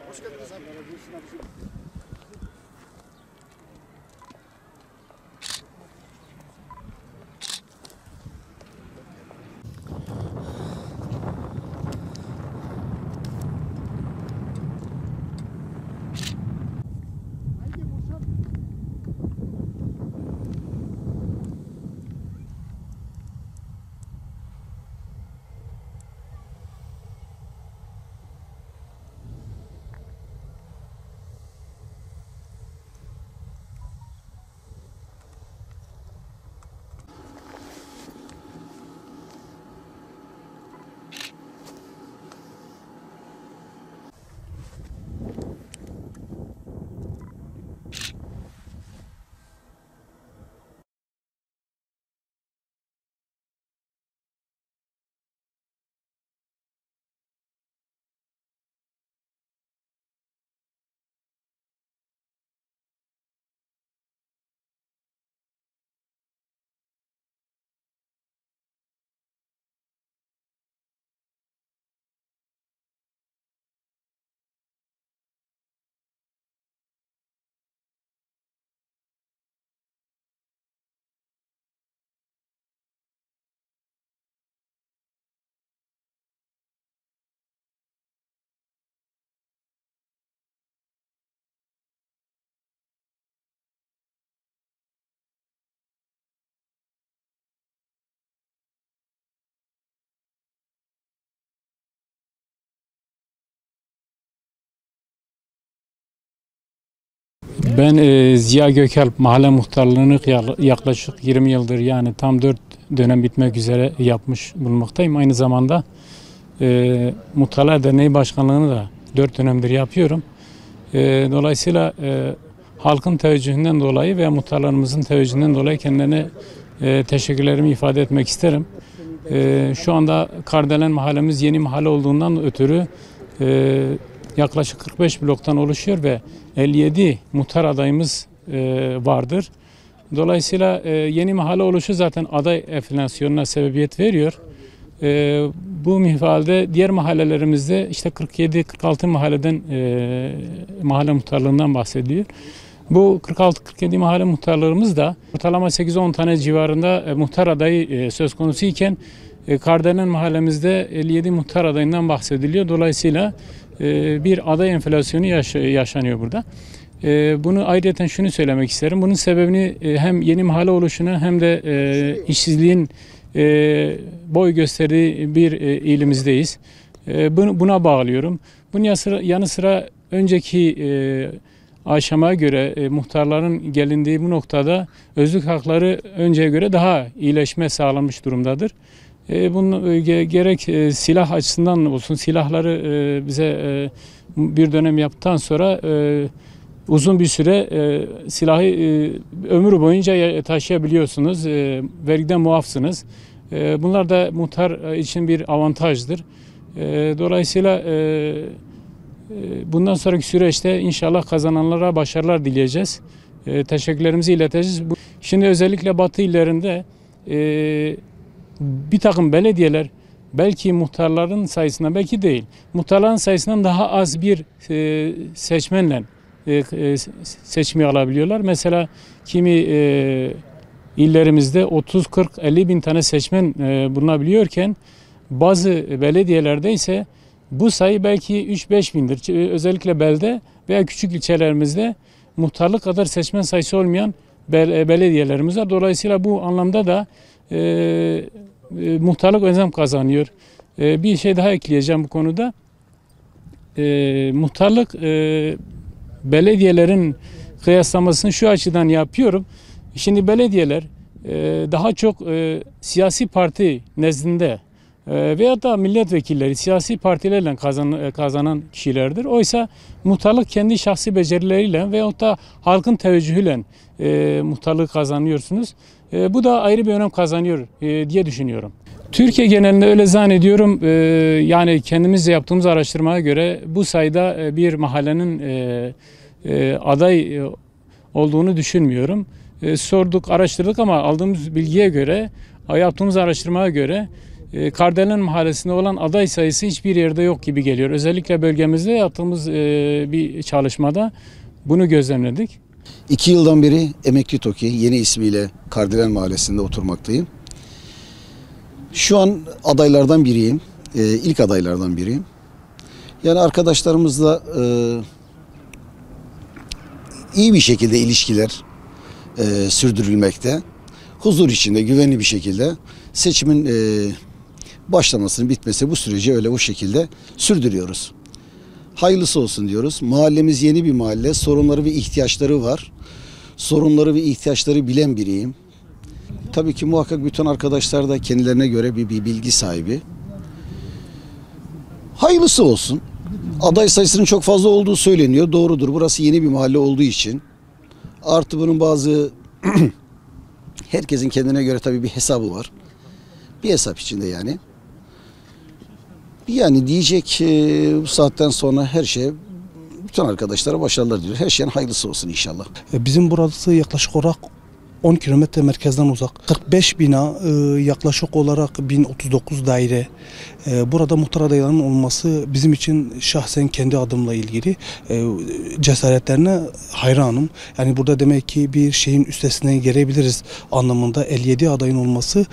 Hoş geldiniz abi. Ben Ziya Gökalp mahalle muhtarlığını yaklaşık 20 yıldır, yani tam 4 dönem bitmek üzere yapmış bulunmaktayım. Aynı zamanda Muhtarlar Derneği Başkanlığı'nı da 4 dönemdir yapıyorum. Dolayısıyla halkın teveccühünden dolayı ve muhtarlarımızın teveccühünden dolayı kendilerine teşekkürlerimi ifade etmek isterim. Şu anda Kardelen mahallemiz yeni mahalle olduğundan ötürü yaklaşık 45 bloktan oluşuyor ve 57 muhtar adayımız vardır. Dolayısıyla yeni mahalle oluşu zaten aday enflasyonuna sebebiyet veriyor. Bu minvalde diğer mahallelerimizde işte 47-46 mahalleden mahalle muhtarlığından bahsediyor. Bu 46-47 mahalle muhtarlarımız da ortalama 8-10 tane civarında muhtar adayı söz konusu iken Kardelen mahallemizde 57 muhtar adayından bahsediliyor. Dolayısıyla bir aday enflasyonu yaşanıyor burada. Bunu ayrıca şunu söylemek isterim. Bunun sebebini hem yeni mahalle oluşuna hem de işsizliğin boy gösterdiği bir ilimizdeyiz. Buna bağlıyorum. Bunun yanı sıra önceki aşamaya göre muhtarların gelindiği bu noktada özlük hakları önceye göre daha iyileşme sağlanmış durumdadır. Bunun gerek silah açısından olsun, silahları bize bir dönem yaptıktan sonra uzun bir süre silahı ömür boyunca taşıyabiliyorsunuz, vergiden muafsınız. Bunlar da muhtar için bir avantajdır. Dolayısıyla bundan sonraki süreçte inşallah kazananlara başarılar dileyeceğiz. Teşekkürlerimizi ileteceğiz. Şimdi özellikle Batı illerinde bir takım belediyeler belki muhtarların sayısından, belki değil, muhtarların sayısından daha az bir seçmenle seçimi alabiliyorlar. Mesela kimi illerimizde 30, 40, 50 bin tane seçmen bulunabiliyorken bazı belediyelerde ise bu sayı belki 3-5 bindir. Özellikle belde veya küçük ilçelerimizde muhtarlık kadar seçmen sayısı olmayan belediyelerimiz var. Dolayısıyla bu anlamda da muhtarlık önem kazanıyor. Bir şey daha ekleyeceğim bu konuda. Muhtarlık belediyelerin kıyaslamasını şu açıdan yapıyorum. Şimdi belediyeler daha çok siyasi parti nezdinde veya da milletvekilleri siyasi partilerle kazanan kişilerdir. Oysa muhtarlık kendi şahsi becerileriyle veyahut da halkın teveccühüyle muhtarlığı kazanıyorsunuz. Bu da ayrı bir önem kazanıyor diye düşünüyorum. Türkiye genelinde öyle zannediyorum. Yani kendimizce yaptığımız araştırmaya göre bu sayıda bir mahallenin aday olduğunu düşünmüyorum. Sorduk, araştırdık ama aldığımız bilgiye göre, yaptığımız araştırmaya göre Kardelen Mahallesi'nde olan aday sayısı hiçbir yerde yok gibi geliyor. Özellikle bölgemizde yaptığımız bir çalışmada bunu gözlemledik. 2 yıldan beri Emekli TOKİ, yeni ismiyle Kardelen Mahallesi'nde oturmaktayım. Şu an adaylardan biriyim. İlk adaylardan biriyim. Yani arkadaşlarımızla iyi bir şekilde ilişkiler sürdürülmekte. Huzur içinde, güvenli bir şekilde seçimin başlamasını, bitmesi, bu süreci öyle o şekilde sürdürüyoruz. Hayırlısı olsun diyoruz. Mahallemiz yeni bir mahalle. Sorunları ve ihtiyaçları var. Sorunları ve ihtiyaçları bilen biriyim. Tabii ki muhakkak bütün arkadaşlar da kendilerine göre bir bilgi sahibi. Hayırlısı olsun. Aday sayısının çok fazla olduğu söyleniyor. Doğrudur. Burası yeni bir mahalle olduğu için. Artı bunun bazı herkesin kendine göre tabii bir hesabı var. Bir hesap içinde yani. Yani diyecek bu saatten sonra her şey, bütün arkadaşlara başarılar diliyor. Her şeyin hayırlısı olsun inşallah. Bizim burası yaklaşık olarak 10 kilometre merkezden uzak. 45 bina, yaklaşık olarak 1039 daire. Burada muhtar adaylarının olması bizim için şahsen kendi adımla ilgili cesaretlerine hayranım. Yani burada demek ki bir şeyin üstesinden gelebiliriz anlamında 57 adayın olması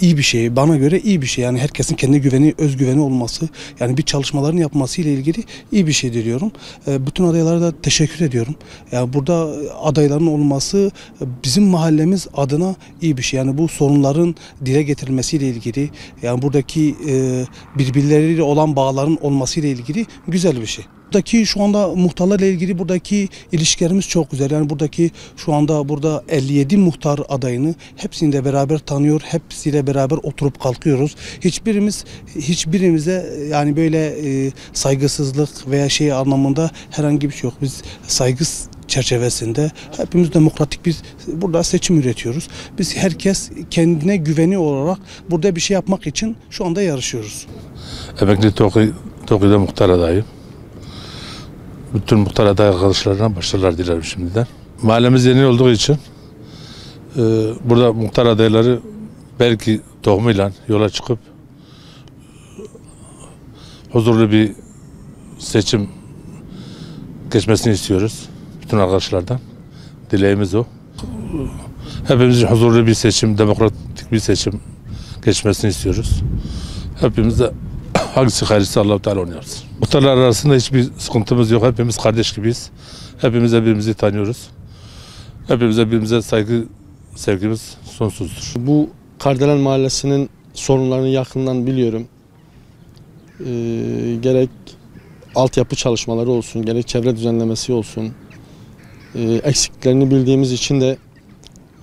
iyi bir şey. Bana göre iyi bir şey. Yani herkesin kendi güveni, özgüveni olması, yani bir çalışmaların yapması ile ilgili iyi bir şey diliyorum. Bütün adaylara da teşekkür ediyorum. Yani burada adayların olması bizim mahallemiz adına iyi bir şey. Yani bu sorunların dile getirilmesiyle ilgili, yani buradaki birbirleriyle olan bağların olmasıyla ilgili güzel bir şey. Buradaki şu anda muhtarlarla ilgili buradaki ilişkilerimiz çok güzel. Yani buradaki şu anda burada 57 muhtar adayını hepsini de beraber tanıyor. Hepsiyle beraber oturup kalkıyoruz. Hiçbirimize yani böyle saygısızlık veya şey anlamında herhangi bir şey yok. Biz saygı çerçevesinde hepimiz demokratik bir burada seçim üretiyoruz. Biz herkes kendine güveni olarak burada bir şey yapmak için şu anda yarışıyoruz. Emekli TOKİ'de muhtar adayım. Bütün muhtar aday arkadaşlarına başarılar dilerim şimdiden. Mahallemiz yeni olduğu için burada muhtar adayları belki tohumuyla yola çıkıp huzurlu bir seçim geçmesini istiyoruz. Bütün arkadaşlardan. Dileğimiz o. Hepimizin huzurlu bir seçim, demokratik bir seçim geçmesini istiyoruz. Hepimiz de hangisi hayırlısı Allah-u Teala onu yapsın. Muhtarlar arasında hiçbir sıkıntımız yok. Hepimiz kardeş gibiyiz. Hepimiz birbirimizi tanıyoruz. Hepimize birbirimize saygı, sevgimiz sonsuzdur. Bu Kardelen Mahallesi'nin sorunlarını yakından biliyorum. Gerek altyapı çalışmaları olsun, gerek çevre düzenlemesi olsun. Eksiklerini bildiğimiz için de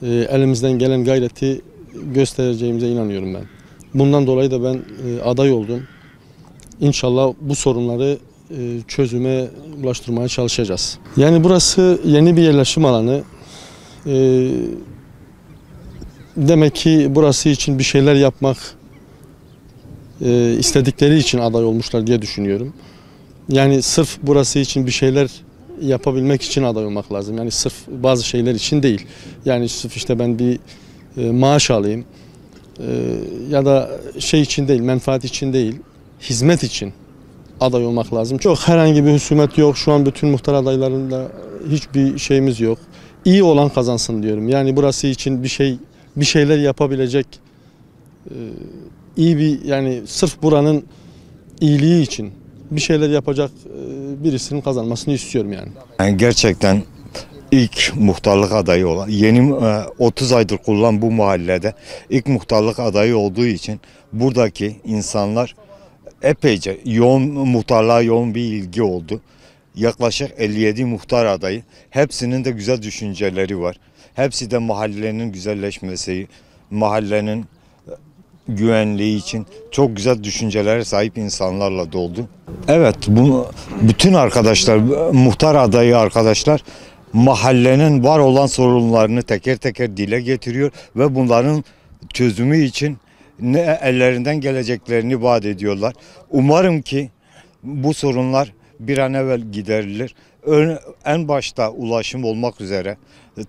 elimizden gelen gayreti göstereceğimize inanıyorum ben. Bundan dolayı da ben aday oldum. İnşallah bu sorunları çözüme ulaştırmaya çalışacağız. Yani burası yeni bir yerleşim alanı. Demek ki burası için bir şeyler yapmak istedikleri için aday olmuşlar diye düşünüyorum. Yani sırf burası için bir şeyler yapabilmek için aday olmak lazım. Yani sırf bazı şeyler için değil. Yani sırf işte ben bir maaş alayım ya da şey için değil, menfaat için değil, hizmet için aday olmak lazım. Çok herhangi bir husumet yok. Şu an bütün muhtar adaylarında hiçbir şeyimiz yok. İyi olan kazansın diyorum. Yani burası için bir şeyler yapabilecek iyi bir, yani sırf buranın iyiliği için bir şeyler yapacak birisinin kazanmasını istiyorum yani. Yani gerçekten ilk muhtarlık adayı olan, yeni 30 aydır kurulan bu mahallede ilk muhtarlık adayı olduğu için buradaki insanlar epeyce muhtarlığa yoğun bir ilgi oldu. Yaklaşık 57 muhtar adayı, hepsinin de güzel düşünceleri var. Hepsi de mahallenin güzelleşmesi, mahallenin güvenliği için çok güzel düşüncelere sahip insanlarla doldu. Evet, bütün arkadaşlar, muhtar adayı arkadaşlar mahallenin var olan sorunlarını teker teker dile getiriyor ve bunların çözümü için ne ellerinden geleceklerini vaat ediyorlar. Umarım ki bu sorunlar bir an evvel giderilir. En başta ulaşım olmak üzere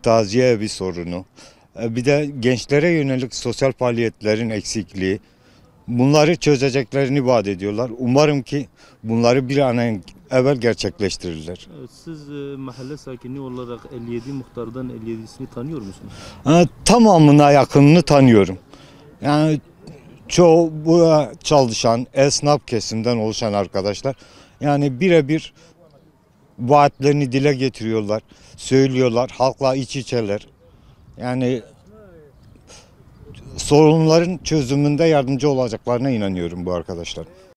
taziye evi sorunu, Bir de gençlere yönelik sosyal faaliyetlerin eksikliği. Bunları çözeceklerini vaat ediyorlar. Umarım ki bunları bir an evvel gerçekleştirirler. Evet, siz mahalle sakini olarak 57 muhtardan 57'sini tanıyor musunuz? Tamamına yakınını tanıyorum. Yani çoğu bu çalışan esnaf kesimden oluşan arkadaşlar. Yani birebir vaatlerini dile getiriyorlar, söylüyorlar, halkla iç içeler. Yani sorunların çözümünde yardımcı olacaklarına inanıyorum bu arkadaşlar.